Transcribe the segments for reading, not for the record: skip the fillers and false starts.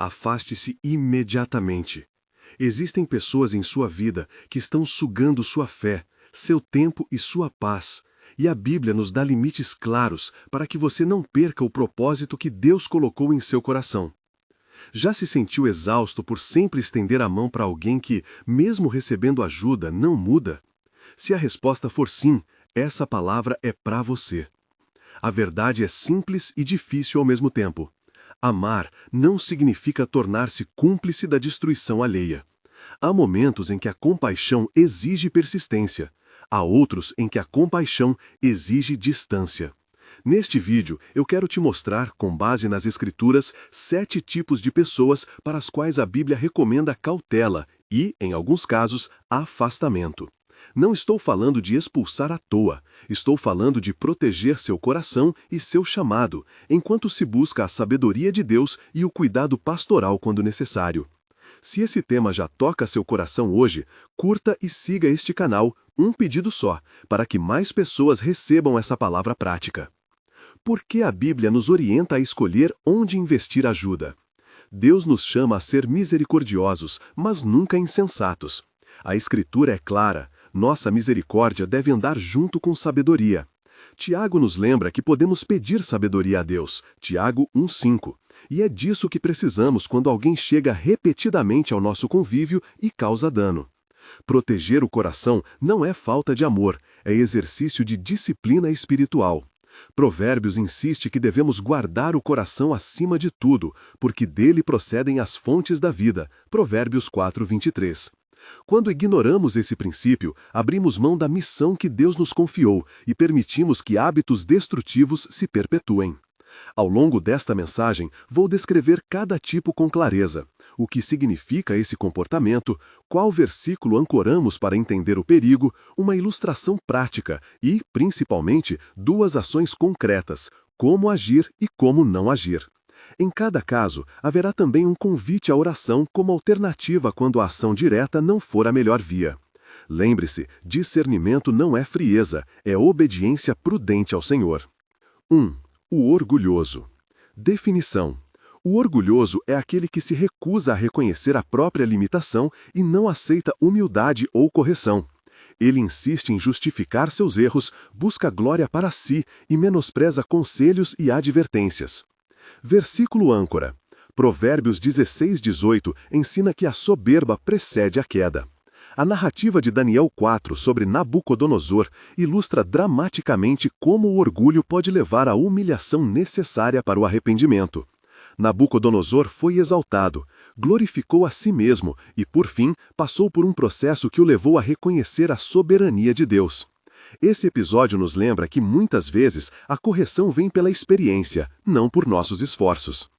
Afaste-se imediatamente. Existem pessoas em sua vida que estão sugando sua fé, seu tempo e sua paz, e a Bíblia nos dá limites claros para que você não perca o propósito que Deus colocou em seu coração. Já se sentiu exausto por sempre estender a mão para alguém que, mesmo recebendo ajuda, não muda? Se a resposta for sim, essa palavra é para você. A verdade é simples e difícil ao mesmo tempo. Amar não significa tornar-se cúmplice da destruição alheia. Há momentos em que a compaixão exige persistência. Há outros em que a compaixão exige distância. Neste vídeo, eu quero te mostrar, com base nas Escrituras, 7 tipos de pessoas para as quais a Bíblia recomenda cautela e, em alguns casos, afastamento. Não estou falando de expulsar à toa, estou falando de proteger seu coração e seu chamado, enquanto se busca a sabedoria de Deus e o cuidado pastoral quando necessário. Se esse tema já toca seu coração hoje, curta e siga este canal, um pedido só, para que mais pessoas recebam essa palavra prática. Por que a Bíblia nos orienta a escolher onde investir ajuda? Deus nos chama a ser misericordiosos, mas nunca insensatos. A Escritura é clara. Nossa misericórdia deve andar junto com sabedoria. Tiago nos lembra que podemos pedir sabedoria a Deus, Tiago 1,5. E é disso que precisamos quando alguém chega repetidamente ao nosso convívio e causa dano. Proteger o coração não é falta de amor, é exercício de disciplina espiritual. Provérbios insiste que devemos guardar o coração acima de tudo, porque dele procedem as fontes da vida. Provérbios 4:23. Quando ignoramos esse princípio, abrimos mão da missão que Deus nos confiou e permitimos que hábitos destrutivos se perpetuem. Ao longo desta mensagem, vou descrever cada tipo com clareza. O que significa esse comportamento, qual versículo ancoramos para entender o perigo, uma ilustração prática e, principalmente, 2 ações concretas, como agir e como não agir. Em cada caso, haverá também um convite à oração como alternativa quando a ação direta não for a melhor via. Lembre-se, discernimento não é frieza, é obediência prudente ao Senhor. 1. O orgulhoso. Definição. O orgulhoso é aquele que se recusa a reconhecer a própria limitação e não aceita humildade ou correção. Ele insiste em justificar seus erros, busca glória para si e menospreza conselhos e advertências. Versículo âncora. Provérbios 16:18 ensina que a soberba precede a queda. A narrativa de Daniel 4 sobre Nabucodonosor ilustra dramaticamente como o orgulho pode levar à humilhação necessária para o arrependimento. Nabucodonosor foi exaltado, glorificou a si mesmo e, por fim, passou por um processo que o levou a reconhecer a soberania de Deus. Esse episódio nos lembra que muitas vezes a correção vem pela experiência, não por nossos esforços.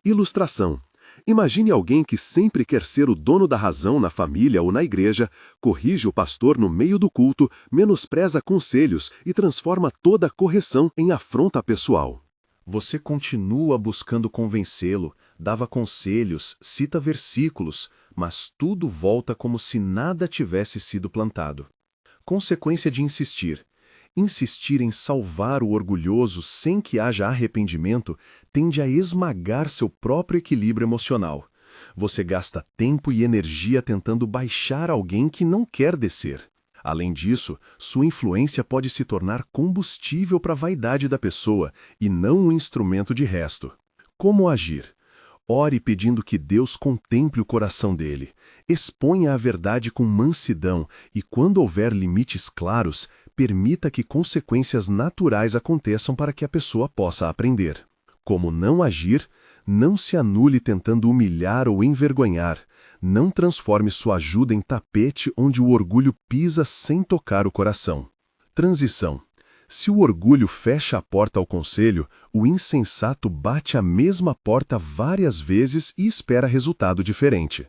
Ilustração. Imagine alguém que sempre quer ser o dono da razão na família ou na igreja, corrige o pastor no meio do culto, menospreza conselhos e transforma toda a correção em afronta pessoal. Você continua buscando convencê-lo, dava conselhos, cita versículos, mas tudo volta como se nada tivesse sido plantado. Consequência de insistir. Insistir em salvar o orgulhoso sem que haja arrependimento tende a esmagar seu próprio equilíbrio emocional. Você gasta tempo e energia tentando baixar alguém que não quer descer. Além disso, sua influência pode se tornar combustível para a vaidade da pessoa e não um instrumento de resto. Como agir? Ore pedindo que Deus contemple o coração dele. Exponha a verdade com mansidão e, quando houver limites claros, permita que consequências naturais aconteçam para que a pessoa possa aprender. Como não agir? Não se anule tentando humilhar ou envergonhar. Não transforme sua ajuda em tapete onde o orgulho pisa sem tocar o coração. Transição. Se o orgulho fecha a porta ao conselho, o insensato bate a mesma porta várias vezes e espera resultado diferente.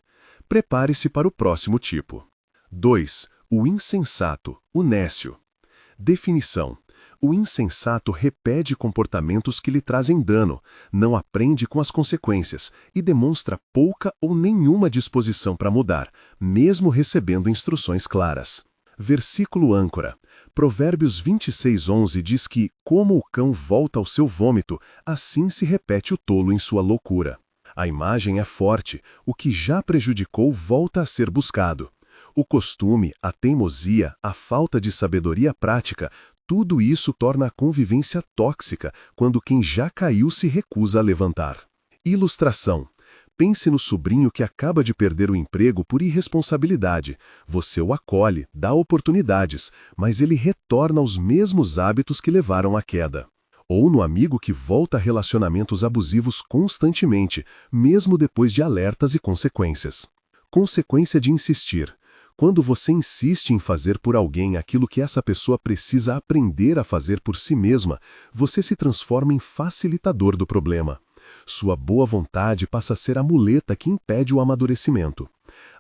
Prepare-se para o próximo tipo. 2. O insensato, o nécio. Definição. O insensato repete comportamentos que lhe trazem dano, não aprende com as consequências e demonstra pouca ou nenhuma disposição para mudar, mesmo recebendo instruções claras. Versículo âncora. Provérbios 26:11 diz que, como o cão volta ao seu vômito, assim se repete o tolo em sua loucura. A imagem é forte, o que já prejudicou volta a ser buscado. O costume, a teimosia, a falta de sabedoria prática, tudo isso torna a convivência tóxica quando quem já caiu se recusa a levantar. Ilustração. Pense no sobrinho que acaba de perder o emprego por irresponsabilidade. Você o acolhe, dá oportunidades, mas ele retorna aos mesmos hábitos que levaram à queda. Ou no amigo que volta a relacionamentos abusivos constantemente, mesmo depois de alertas e consequências. Consequência de insistir. Quando você insiste em fazer por alguém aquilo que essa pessoa precisa aprender a fazer por si mesma, você se transforma em facilitador do problema. Sua boa vontade passa a ser a muleta que impede o amadurecimento.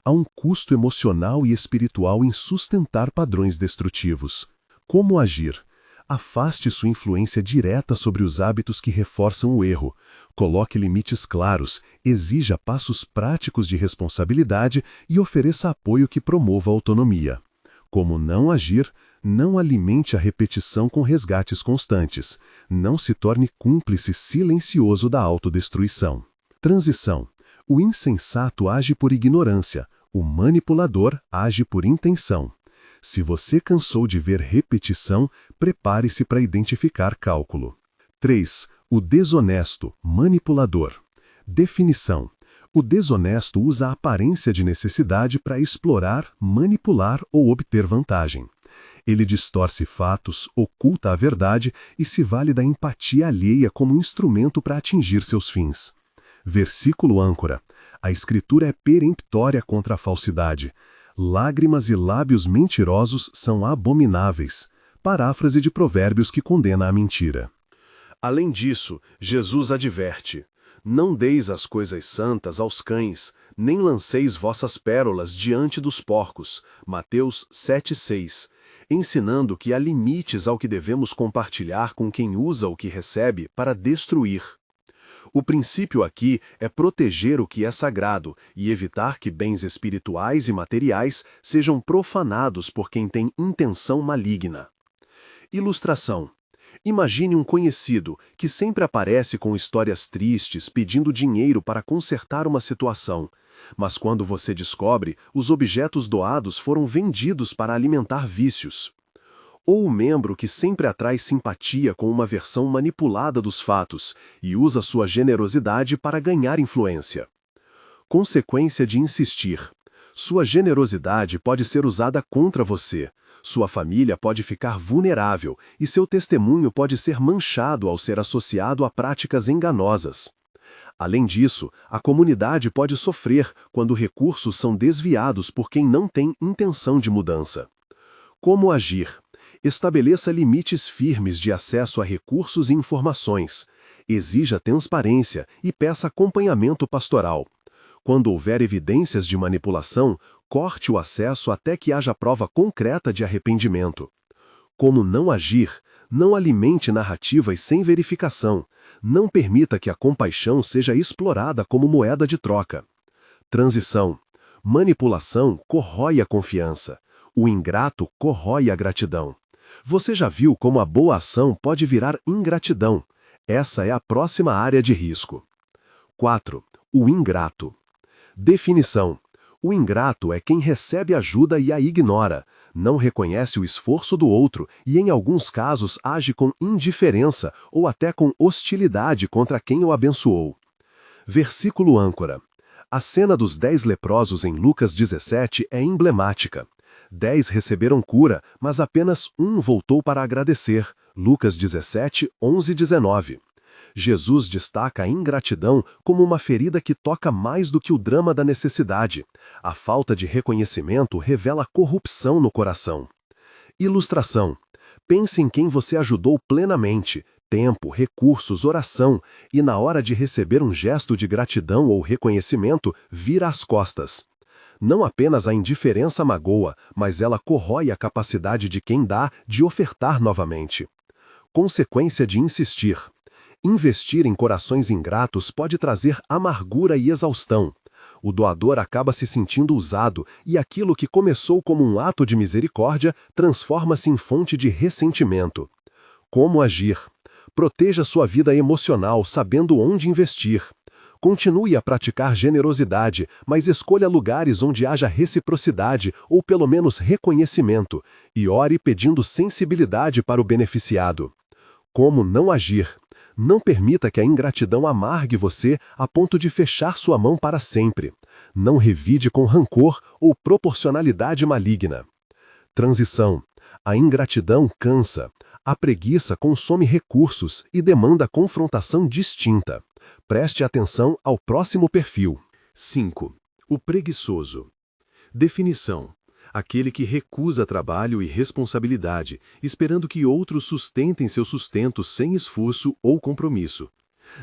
Há um custo emocional e espiritual em sustentar padrões destrutivos. Como agir? Afaste sua influência direta sobre os hábitos que reforçam o erro. Coloque limites claros, exija passos práticos de responsabilidade e ofereça apoio que promova a autonomia. Como não agir? Não alimente a repetição com resgates constantes. Não se torne cúmplice silencioso da autodestruição. Transição. O insensato age por ignorância, o manipulador age por intenção. Se você cansou de ver repetição, prepare-se para identificar cálculo. 3. O desonesto, manipulador. Definição. O desonesto usa a aparência de necessidade para explorar, manipular ou obter vantagem. Ele distorce fatos, oculta a verdade e se vale da empatia alheia como instrumento para atingir seus fins. Versículo âncora. A Escritura é peremptória contra a falsidade. Lágrimas e lábios mentirosos são abomináveis. Paráfrase de Provérbios que condena a mentira. Além disso, Jesus adverte: não deis as coisas santas aos cães, nem lanceis vossas pérolas diante dos porcos. Mateus 7,6. Ensinando que há limites ao que devemos compartilhar com quem usa o que recebe para destruir. O princípio aqui é proteger o que é sagrado e evitar que bens espirituais e materiais sejam profanados por quem tem intenção maligna. Ilustração. Imagine um conhecido que sempre aparece com histórias tristes pedindo dinheiro para consertar uma situação, mas quando você descobre, os objetos doados foram vendidos para alimentar vícios. Ou o membro que sempre atrai simpatia com uma versão manipulada dos fatos e usa sua generosidade para ganhar influência. Consequência de insistir. Sua generosidade pode ser usada contra você, sua família pode ficar vulnerável e seu testemunho pode ser manchado ao ser associado a práticas enganosas. Além disso, a comunidade pode sofrer quando recursos são desviados por quem não tem intenção de mudança. Como agir? Estabeleça limites firmes de acesso a recursos e informações. Exija transparência e peça acompanhamento pastoral. Quando houver evidências de manipulação, corte o acesso até que haja prova concreta de arrependimento. Como não agir? Não alimente narrativas sem verificação. Não permita que a compaixão seja explorada como moeda de troca. Transição. Manipulação corrói a confiança. O ingrato corrói a gratidão. Você já viu como a boa ação pode virar ingratidão? Essa é a próxima área de risco. 4. O ingrato. Definição. O ingrato é quem recebe ajuda e a ignora, não reconhece o esforço do outro e, em alguns casos, age com indiferença ou até com hostilidade contra quem o abençoou. Versículo âncora. A cena dos 10 leprosos em Lucas 17 é emblemática. 10 receberam cura, mas apenas um voltou para agradecer. Lucas 17, 11 e 19. Jesus destaca a ingratidão como uma ferida que toca mais do que o drama da necessidade. A falta de reconhecimento revela corrupção no coração. Ilustração. Pense em quem você ajudou plenamente, tempo, recursos, oração, e na hora de receber um gesto de gratidão ou reconhecimento, vira as costas. Não apenas a indiferença magoa, mas ela corrói a capacidade de quem dá de ofertar novamente. Consequência de insistir. Investir em corações ingratos pode trazer amargura e exaustão. O doador acaba se sentindo usado e aquilo que começou como um ato de misericórdia transforma-se em fonte de ressentimento. Como agir? Proteja sua vida emocional sabendo onde investir. Continue a praticar generosidade, mas escolha lugares onde haja reciprocidade ou pelo menos reconhecimento, e ore pedindo sensibilidade para o beneficiado. Como não agir? Não permita que a ingratidão amargue você a ponto de fechar sua mão para sempre. Não revide com rancor ou proporcionalidade maligna. Transição. A ingratidão cansa. A preguiça consome recursos e demanda confrontação distinta. Preste atenção ao próximo perfil. 5. O preguiçoso. Definição: aquele que recusa trabalho e responsabilidade, esperando que outros sustentem seu sustento sem esforço ou compromisso.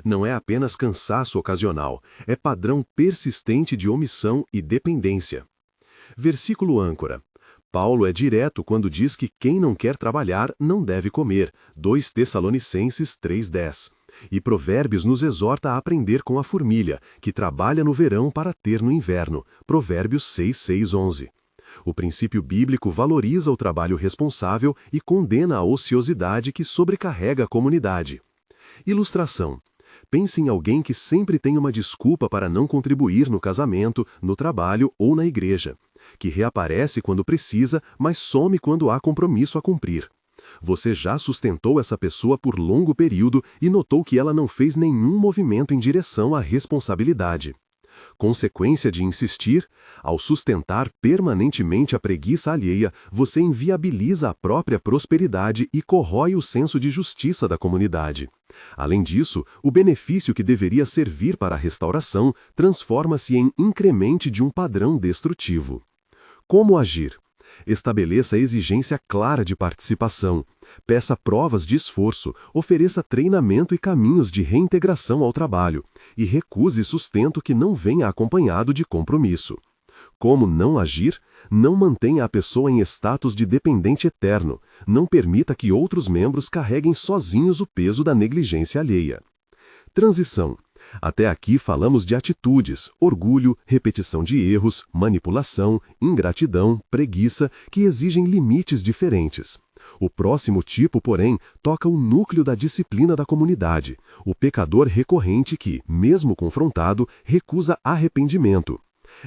Não é apenas cansaço ocasional, é padrão persistente de omissão e dependência. Versículo âncora. Paulo é direto quando diz que quem não quer trabalhar não deve comer, 2 Tessalonicenses 3,10. E Provérbios nos exorta a aprender com a formiga, que trabalha no verão para ter no inverno, Provérbios 6:11. O princípio bíblico valoriza o trabalho responsável e condena a ociosidade que sobrecarrega a comunidade. Ilustração. Pense em alguém que sempre tem uma desculpa para não contribuir no casamento, no trabalho ou na igreja, que reaparece quando precisa, mas some quando há compromisso a cumprir. Você já sustentou essa pessoa por longo período e notou que ela não fez nenhum movimento em direção à responsabilidade. Consequência de insistir, ao sustentar permanentemente a preguiça alheia, você inviabiliza a própria prosperidade e corrói o senso de justiça da comunidade. Além disso, o benefício que deveria servir para a restauração transforma-se em incremente de um padrão destrutivo. Como agir? Estabeleça exigência clara de participação. Peça provas de esforço, ofereça treinamento e caminhos de reintegração ao trabalho, e recuse sustento que não venha acompanhado de compromisso. Como não agir? Não mantenha a pessoa em status de dependente eterno. Não permita que outros membros carreguem sozinhos o peso da negligência alheia. Transição. Até aqui falamos de atitudes, orgulho, repetição de erros, manipulação, ingratidão, preguiça, que exigem limites diferentes. O próximo tipo, porém, toca o núcleo da disciplina da comunidade, o pecador recorrente que, mesmo confrontado, recusa arrependimento.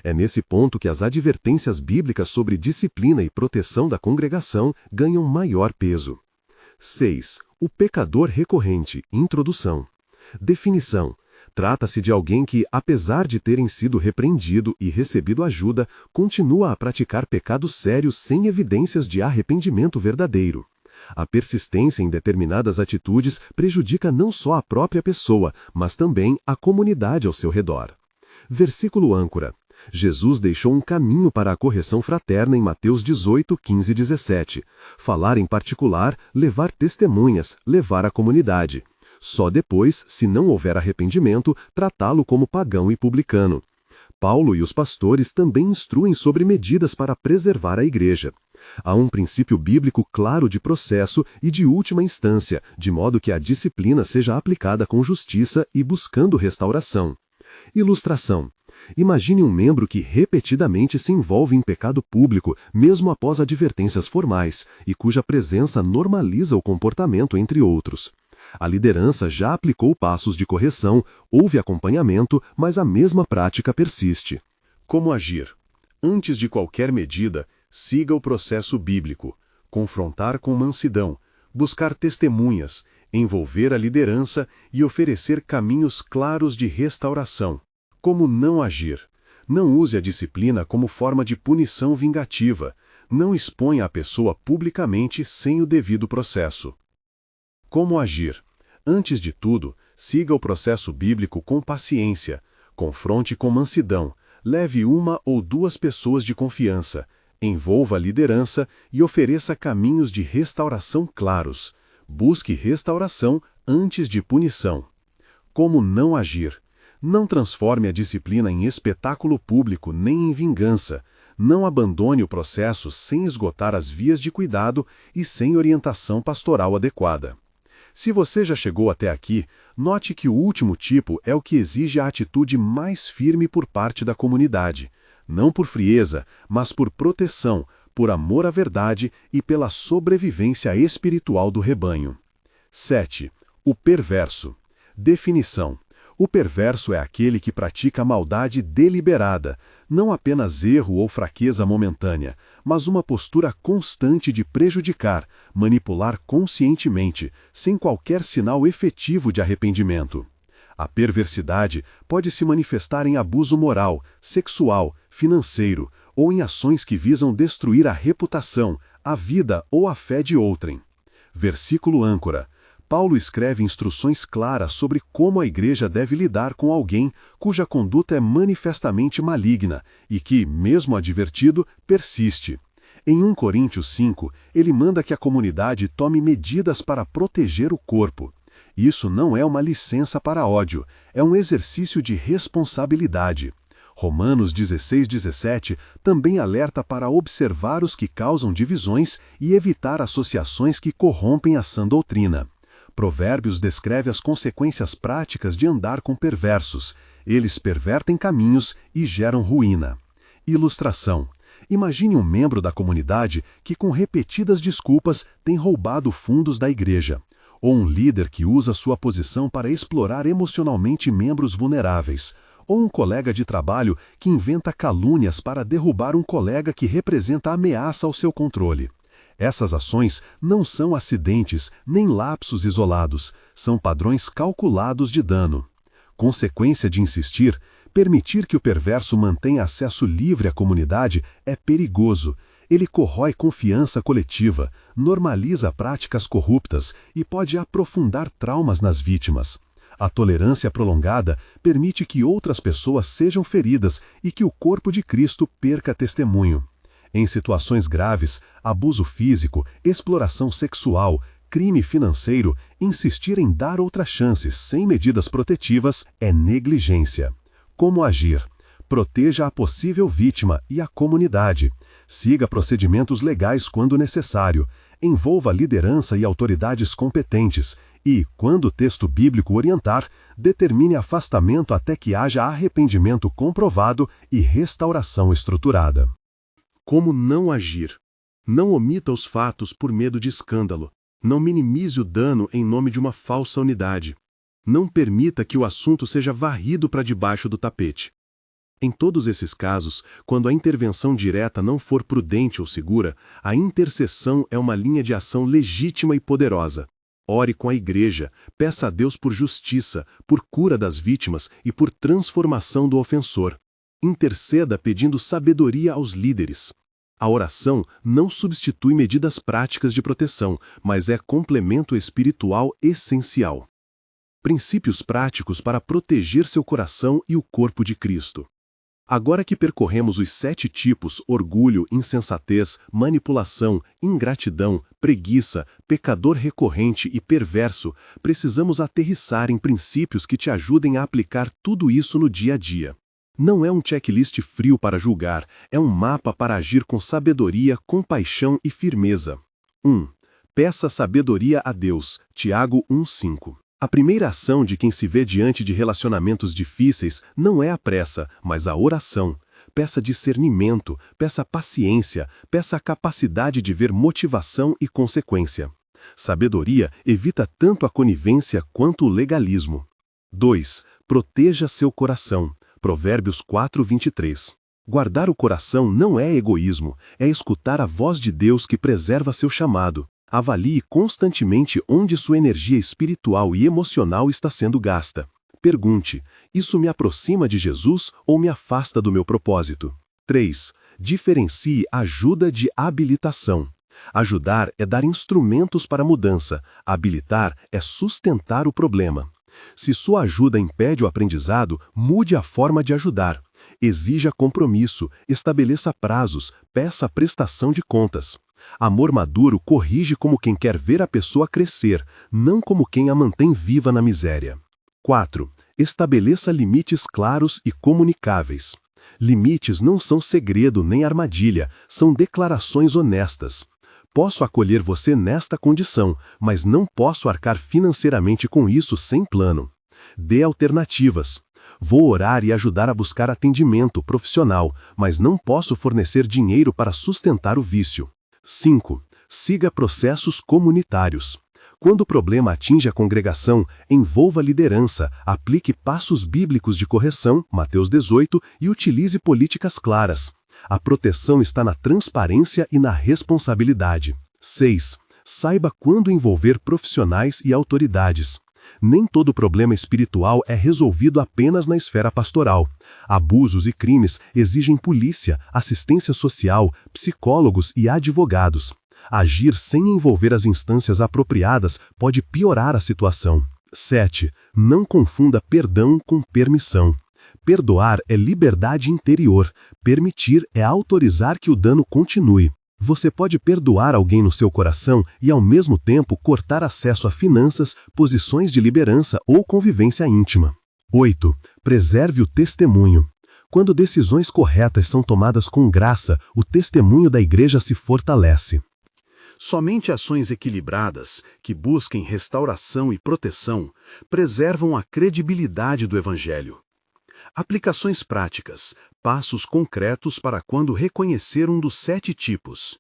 É nesse ponto que as advertências bíblicas sobre disciplina e proteção da congregação ganham maior peso. 6. O pecador recorrente. Introdução. Definição. Trata-se de alguém que, apesar de terem sido repreendido e recebido ajuda, continua a praticar pecados sérios sem evidências de arrependimento verdadeiro. A persistência em determinadas atitudes prejudica não só a própria pessoa, mas também a comunidade ao seu redor. Versículo âncora. Jesus deixou um caminho para a correção fraterna em Mateus 18, 15 e 17. Falar em particular, levar testemunhas, levar a comunidade. Só depois, se não houver arrependimento, tratá-lo como pagão e publicano. Paulo e os pastores também instruem sobre medidas para preservar a igreja. Há um princípio bíblico claro de processo e de última instância, de modo que a disciplina seja aplicada com justiça e buscando restauração. Ilustração. Imagine um membro que repetidamente se envolve em pecado público, mesmo após advertências formais, e cuja presença normaliza o comportamento entre outros. A liderança já aplicou passos de correção, houve acompanhamento, mas a mesma prática persiste. Como agir? Antes de qualquer medida, siga o processo bíblico. Confrontar com mansidão, buscar testemunhas, envolver a liderança e oferecer caminhos claros de restauração. Como não agir? Não use a disciplina como forma de punição vingativa. Não exponha a pessoa publicamente sem o devido processo. Como agir? Antes de tudo, siga o processo bíblico com paciência, confronte com mansidão, leve uma ou duas pessoas de confiança, envolva a liderança e ofereça caminhos de restauração claros. Busque restauração antes de punição. Como não agir? Não transforme a disciplina em espetáculo público nem em vingança. Não abandone o processo sem esgotar as vias de cuidado e sem orientação pastoral adequada. Se você já chegou até aqui, note que o último tipo é o que exige a atitude mais firme por parte da comunidade, não por frieza, mas por proteção, por amor à verdade e pela sobrevivência espiritual do rebanho. 7. O perverso. Definição. O perverso é aquele que pratica maldade deliberada, não apenas erro ou fraqueza momentânea, mas uma postura constante de prejudicar, manipular conscientemente, sem qualquer sinal efetivo de arrependimento. A perversidade pode se manifestar em abuso moral, sexual, financeiro, ou em ações que visam destruir a reputação, a vida ou a fé de outrem. Versículo âncora. Paulo escreve instruções claras sobre como a igreja deve lidar com alguém cuja conduta é manifestamente maligna e que, mesmo advertido, persiste. Em 1 Coríntios 5, ele manda que a comunidade tome medidas para proteger o corpo. Isso não é uma licença para ódio, é um exercício de responsabilidade. Romanos 16:17 também alerta para observar os que causam divisões e evitar associações que corrompem a sã doutrina. Provérbios descreve as consequências práticas de andar com perversos. Eles pervertem caminhos e geram ruína. Ilustração. Imagine um membro da comunidade que, com repetidas desculpas, tem roubado fundos da igreja. Ou um líder que usa sua posição para explorar emocionalmente membros vulneráveis. Ou um colega de trabalho que inventa calúnias para derrubar um colega que representa ameaça ao seu controle. Essas ações não são acidentes nem lapsos isolados, são padrões calculados de dano. Consequência de insistir, permitir que o perverso mantenha acesso livre à comunidade é perigoso. Ele corrói confiança coletiva, normaliza práticas corruptas e pode aprofundar traumas nas vítimas. A tolerância prolongada permite que outras pessoas sejam feridas e que o corpo de Cristo perca testemunho. Em situações graves, abuso físico, exploração sexual, crime financeiro, insistir em dar outras chances sem medidas protetivas é negligência. Como agir? Proteja a possível vítima e a comunidade. Siga procedimentos legais quando necessário. Envolva liderança e autoridades competentes. E, quando o texto bíblico orientar, determine afastamento até que haja arrependimento comprovado e restauração estruturada. Como não agir? Não omita os fatos por medo de escândalo. Não minimize o dano em nome de uma falsa unidade. Não permita que o assunto seja varrido para debaixo do tapete. Em todos esses casos, quando a intervenção direta não for prudente ou segura, a intercessão é uma linha de ação legítima e poderosa. Ore com a igreja, peça a Deus por justiça, por cura das vítimas e por transformação do ofensor. Interceda pedindo sabedoria aos líderes. A oração não substitui medidas práticas de proteção, mas é complemento espiritual essencial. Princípios práticos para proteger seu coração e o corpo de Cristo. Agora que percorremos os 7 tipos: orgulho, insensatez, manipulação, ingratidão, preguiça, pecador recorrente e perverso, precisamos aterrissar em princípios que te ajudem a aplicar tudo isso no dia a dia. Não é um checklist frio para julgar, é um mapa para agir com sabedoria, compaixão e firmeza. 1. Peça sabedoria a Deus. Tiago 1:5. A primeira ação de quem se vê diante de relacionamentos difíceis não é a pressa, mas a oração. Peça discernimento, peça paciência, peça a capacidade de ver motivação e consequência. Sabedoria evita tanto a conivência quanto o legalismo. 2. Proteja seu coração. Provérbios 4:23. Guardar o coração não é egoísmo, é escutar a voz de Deus que preserva seu chamado. Avalie constantemente onde sua energia espiritual e emocional está sendo gasta. Pergunte: isso me aproxima de Jesus ou me afasta do meu propósito? 3. Diferencie ajuda de habilitação. Ajudar é dar instrumentos para a mudança, habilitar é sustentar o problema. Se sua ajuda impede o aprendizado, mude a forma de ajudar. Exija compromisso, estabeleça prazos, peça a prestação de contas. Amor maduro corrige como quem quer ver a pessoa crescer, não como quem a mantém viva na miséria. 4. Estabeleça limites claros e comunicáveis. Limites não são segredo nem armadilha, são declarações honestas. Posso acolher você nesta condição, mas não posso arcar financeiramente com isso sem plano. Dê alternativas. Vou orar e ajudar a buscar atendimento profissional, mas não posso fornecer dinheiro para sustentar o vício. 5. Siga processos comunitários. Quando o problema atinge a congregação, envolva a liderança, aplique passos bíblicos de correção, Mateus 18, e utilize políticas claras. A proteção está na transparência e na responsabilidade. 6. Saiba quando envolver profissionais e autoridades. Nem todo problema espiritual é resolvido apenas na esfera pastoral. Abusos e crimes exigem polícia, assistência social, psicólogos e advogados. Agir sem envolver as instâncias apropriadas pode piorar a situação. 7. Não confunda perdão com permissão. Perdoar é liberdade interior. Permitir é autorizar que o dano continue. Você pode perdoar alguém no seu coração e, ao mesmo tempo, cortar acesso a finanças, posições de liderança ou convivência íntima. 8. Preserve o testemunho. Quando decisões corretas são tomadas com graça, o testemunho da igreja se fortalece. Somente ações equilibradas, que busquem restauração e proteção, preservam a credibilidade do Evangelho. Aplicações práticas, passos concretos para quando reconhecer um dos 7 tipos.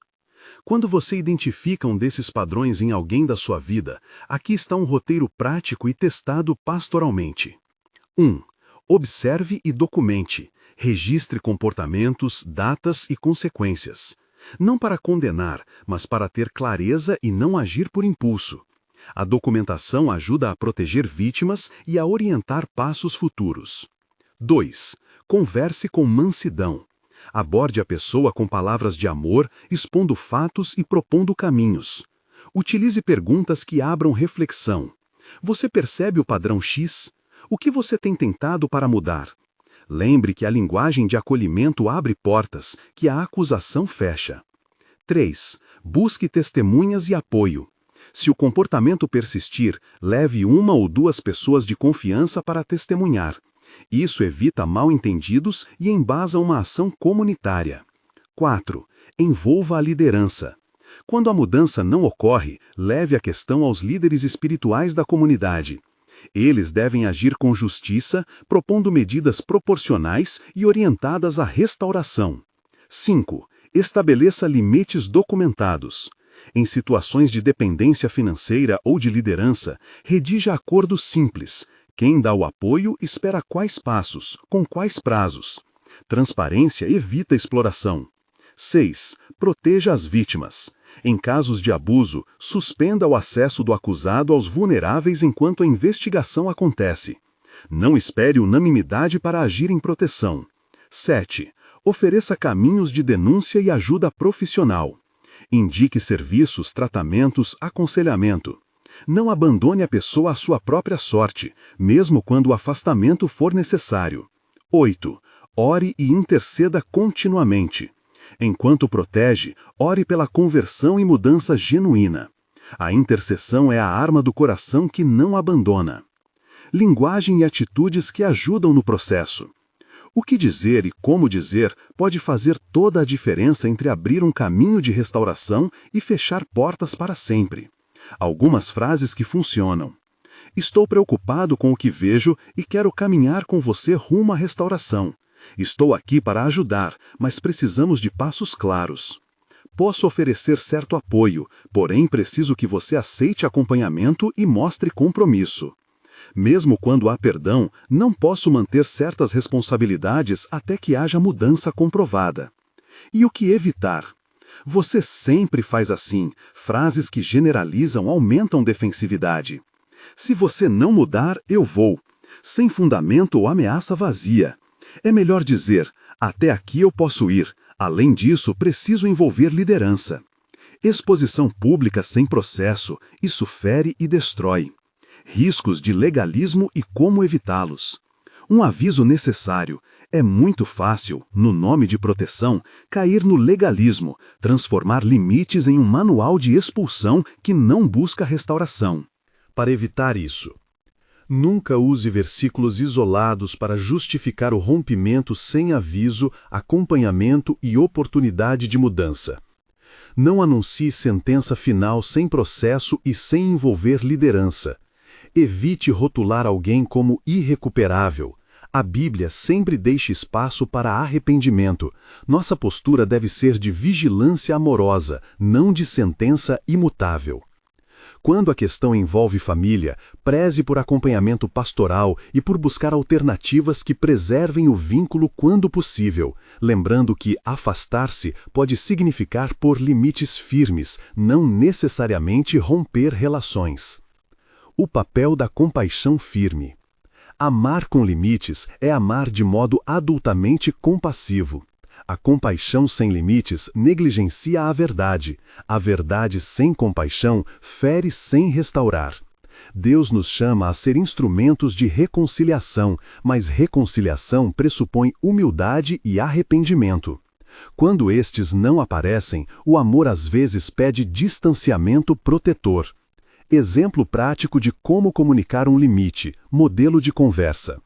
Quando você identifica um desses padrões em alguém da sua vida, aqui está um roteiro prático e testado pastoralmente. 1. Observe e documente. Registre comportamentos, datas e consequências. Não para condenar, mas para ter clareza e não agir por impulso. A documentação ajuda a proteger vítimas e a orientar passos futuros. 2. Converse com mansidão. Aborde a pessoa com palavras de amor, expondo fatos e propondo caminhos. Utilize perguntas que abram reflexão. Você percebe o padrão X? O que você tem tentado para mudar? Lembre que a linguagem de acolhimento abre portas, que a acusação fecha. 3. Busque testemunhas e apoio. Se o comportamento persistir, leve 1 ou 2 pessoas de confiança para testemunhar. Isso evita mal-entendidos e embasa uma ação comunitária. 4. Envolva a liderança. Quando a mudança não ocorre, leve a questão aos líderes espirituais da comunidade. Eles devem agir com justiça, propondo medidas proporcionais e orientadas à restauração. 5. Estabeleça limites documentados. Em situações de dependência financeira ou de liderança, redija acordos simples. Quem dá o apoio espera quais passos, com quais prazos. Transparência evita exploração. 6. Proteja as vítimas. Em casos de abuso, suspenda o acesso do acusado aos vulneráveis enquanto a investigação acontece. Não espere unanimidade para agir em proteção. 7. Ofereça caminhos de denúncia e ajuda profissional. Indique serviços, tratamentos, aconselhamento. Não abandone a pessoa à sua própria sorte, mesmo quando o afastamento for necessário. 8. Ore e interceda continuamente. Enquanto protege, ore pela conversão e mudança genuína. A intercessão é a arma do coração que não abandona. Linguagem e atitudes que ajudam no processo. O que dizer e como dizer pode fazer toda a diferença entre abrir um caminho de restauração e fechar portas para sempre. Algumas frases que funcionam. Estou preocupado com o que vejo e quero caminhar com você rumo à restauração. Estou aqui para ajudar, mas precisamos de passos claros. Posso oferecer certo apoio, porém preciso que você aceite acompanhamento e mostre compromisso. Mesmo quando há perdão, não posso manter certas responsabilidades até que haja mudança comprovada. E o que evitar? Você sempre faz assim. Frases que generalizam aumentam defensividade. Se você não mudar, eu vou. Sem fundamento ou ameaça vazia. É melhor dizer, até aqui eu posso ir. Além disso, preciso envolver liderança. Exposição pública sem processo, isso fere e destrói. Riscos de legalismo e como evitá-los. Um aviso necessário. É muito fácil, no nome de proteção, cair no legalismo, transformar limites em um manual de expulsão que não busca restauração. Para evitar isso, nunca use versículos isolados para justificar o rompimento sem aviso, acompanhamento e oportunidade de mudança. Não anuncie sentença final sem processo e sem envolver liderança. Evite rotular alguém como irrecuperável. A Bíblia sempre deixa espaço para arrependimento. Nossa postura deve ser de vigilância amorosa, não de sentença imutável. Quando a questão envolve família, preze por acompanhamento pastoral e por buscar alternativas que preservem o vínculo quando possível, lembrando que afastar-se pode significar pôr limites firmes, não necessariamente romper relações. O papel da compaixão firme. Amar com limites é amar de modo adultamente compassivo. A compaixão sem limites negligencia a verdade. A verdade sem compaixão fere sem restaurar. Deus nos chama a ser instrumentos de reconciliação, mas reconciliação pressupõe humildade e arrependimento. Quando estes não aparecem, o amor às vezes pede distanciamento protetor. Exemplo prático de como comunicar um limite, modelo de conversa.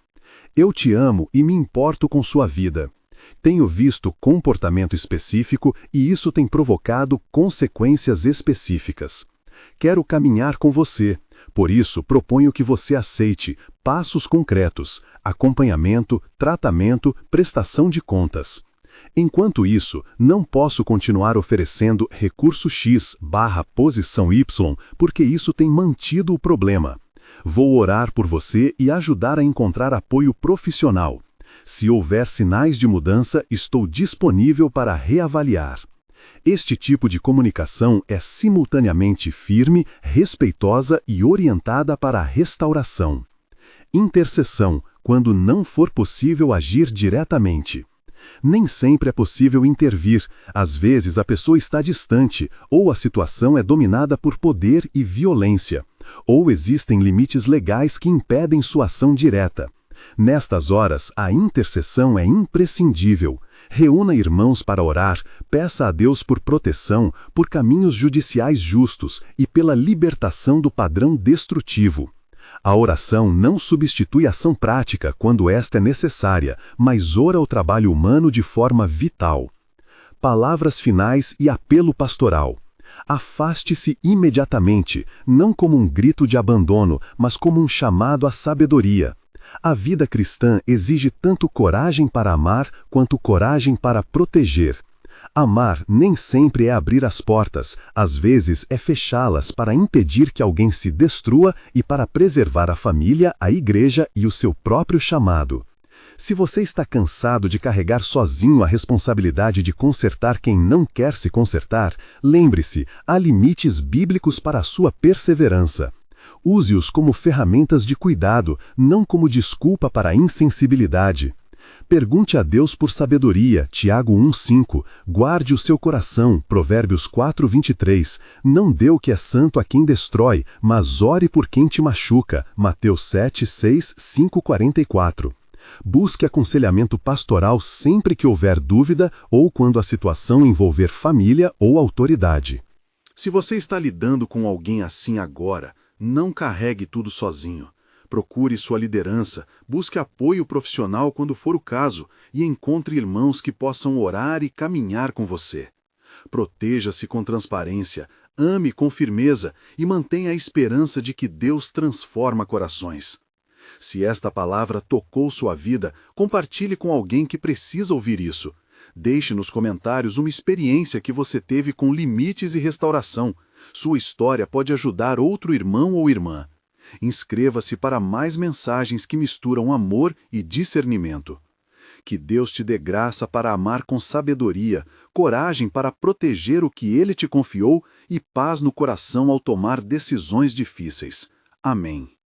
Eu te amo e me importo com sua vida. Tenho visto comportamento específico e isso tem provocado consequências específicas. Quero caminhar com você, por isso proponho que você aceite passos concretos, acompanhamento, tratamento, prestação de contas. Enquanto isso, não posso continuar oferecendo recurso X/posição Y, porque isso tem mantido o problema. Vou orar por você e ajudar a encontrar apoio profissional. Se houver sinais de mudança, estou disponível para reavaliar. Este tipo de comunicação é simultaneamente firme, respeitosa e orientada para a restauração. Intercessão, quando não for possível agir diretamente. Nem sempre é possível intervir, às vezes a pessoa está distante, ou a situação é dominada por poder e violência, ou existem limites legais que impedem sua ação direta. Nestas horas, a intercessão é imprescindível. Reúna irmãos para orar, peça a Deus por proteção, por caminhos judiciais justos e pela libertação do padrão destrutivo. A oração não substitui ação prática quando esta é necessária, mas ora o trabalho humano de forma vital. Palavras finais e apelo pastoral. Afaste-se imediatamente, não como um grito de abandono, mas como um chamado à sabedoria. A vida cristã exige tanto coragem para amar quanto coragem para proteger. Amar nem sempre é abrir as portas, às vezes é fechá-las para impedir que alguém se destrua e para preservar a família, a igreja e o seu próprio chamado. Se você está cansado de carregar sozinho a responsabilidade de consertar quem não quer se consertar, lembre-se, há limites bíblicos para a sua perseverança. Use-os como ferramentas de cuidado, não como desculpa para a insensibilidade. Pergunte a Deus por sabedoria, Tiago 1:5. Guarde o seu coração, Provérbios 4:23. Não dê o que é santo a quem destrói, mas ore por quem te machuca, Mateus 7:6, 5:44. Busque aconselhamento pastoral sempre que houver dúvida ou quando a situação envolver família ou autoridade. Se você está lidando com alguém assim agora, não carregue tudo sozinho. Procure sua liderança, busque apoio profissional quando for o caso e encontre irmãos que possam orar e caminhar com você. Proteja-se com transparência, ame com firmeza e mantenha a esperança de que Deus transforma corações. Se esta palavra tocou sua vida, compartilhe com alguém que precisa ouvir isso. Deixe nos comentários uma experiência que você teve com limites e restauração. Sua história pode ajudar outro irmão ou irmã. Inscreva-se para mais mensagens que misturam amor e discernimento. Que Deus te dê graça para amar com sabedoria, coragem para proteger o que Ele te confiou e paz no coração ao tomar decisões difíceis. Amém.